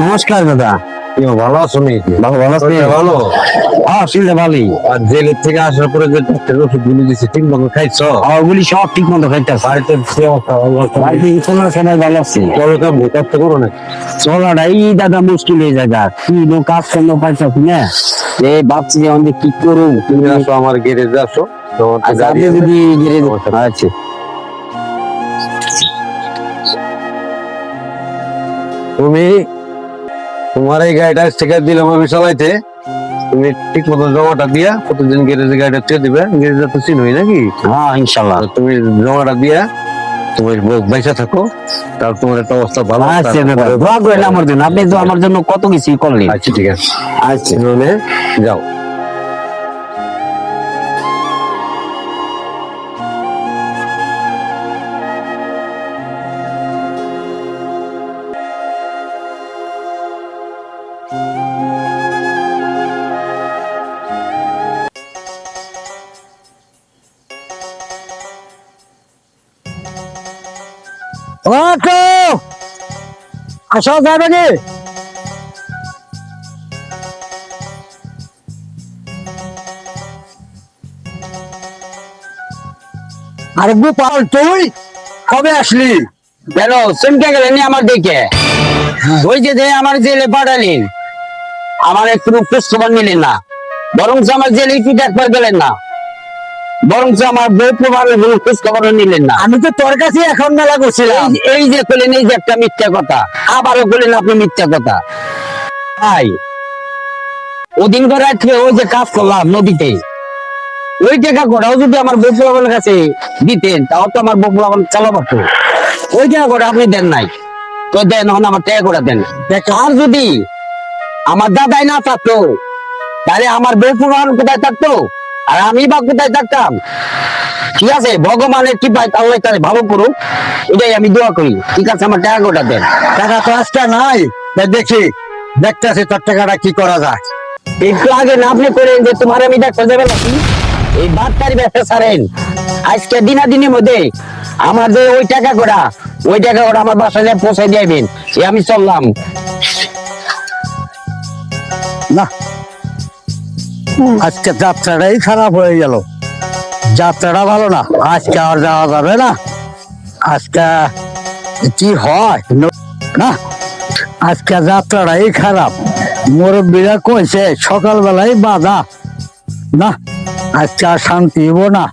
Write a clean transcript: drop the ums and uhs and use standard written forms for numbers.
নমস্কার দাদা। ভালো আছো নাকি? ভালো ভালো আছি। ভালো। আসলে ভালোই। আর জেলের থেকে আসার পরে যে ডাক্তার ওষুধ গুলি দিচ্ছে ঠিক মতো খাইছো? ওগুলি সব ঠিক মতো খাইতেছে। বাড়িতে সে অবস্থা বাড়িতে কোনো সময় ভালো আছি। চলো তো ভূতাত্ম করো না। চলাটা এই দাদা মুশকিল হয়ে জায়গা, কি নো কাজ করল পাইছস না, এই ভাবছি যে আমাদের কি করুম। তুমি আসো আমার গ্যারেজে আসো। তোমার তো আচ্ছা, গাড়ি আপনি আছে। যদি গ্যারেজ সমস্যা নেই। আছে তুমি তোমার এই গাড়িটা স্টিকার দিলাম আমি চালাইতে, তুমি ঠিক মতো জমাটা দিয়া প্রতিদিন গ্যারেজে গাড়িটা চেয়ে দিবে। গ্যারেজে তো চিনোই নাকি? হ্যাঁ ইনশাল্লাহ। আর তুমি জমাটা দিয়া তুমি বাইসা থাকো, তার তোমার একটা অবস্থা ভালো। আচ্ছা দাদা, দোয়া করেন আমার জন্য, আপনি তো আমার জন্য কত কিছুই করলেন। আচ্ছা ঠিক আছে, আচ্ছা ননে যাও। আসা যাবে কি? আরে গোপাল, তুই কবে আসলি? কেন চমকে গেলেন আমার দিকে? ওই যে আমার জেলে পাঠালেন, আমার একটু খোঁজ খবর নিলেন না, বরং আমার জেলে কি একবার গেলেন না, বরং আমার বউ প্রভাবের কোনো খোঁজ খবর নিলেন না। আমি তো তোর কাছে এখন মেলা করছিলাম। এই যে করলেন, এই যে একটা মিথ্যা কথা, আবারও করলেন আপনি মিথ্যা কথা। তাই ওদিন করে ওই যে কাজ করলাম নদীতে, ওই টাকা করাও যদি আমার বউ প্রভাবের কাছে দিতেন, তাও তো আমার বউ প্রভাব চালা পারতো। ওই টাকা করে আপনি দেন নাই, তো দেন এখন আমার টাকা করে দেন। আর যদি আমার দাদাই না থাকতো, তাহলে আমার বউ প্রভাব কোথায় থাকতো, আর আমি বা কোথায় থাকতাম? ঠিক আছে, ভগবানের কি পাই তাহলে তাহলে ভালো করুক, এটাই আমি দোয়া করি। ঠিক আছে, আমার টাকা গোটা দেন। টাকা তো আজকে নাই, দেখি দেখতেছি তোর টাকাটা কি করা যায়। একটু আগে না আপনি করেন যে তোমার আমি ডাক্তার যাবে নাকি, এই বাদকারী ব্যবসা ছাড়েন। আজকে দিনের মধ্যে আমার যে ওই টাকা গোটা, ওই টাকা গোটা আমার বাসায় পৌঁছে দিবেন। আমি চললাম। না, আজকে যাত্রাটাই খারাপ হয়ে গেল, যাত্রাটা ভালো না, আজকে আর যাওয়া যাবে না। আজকে কি হয় না, আজকে যাত্রাটাই খারাপ। মুরব্বীরা কইছে সকালবেলায় বাধা, না আজকে আর শান্তি হবো না।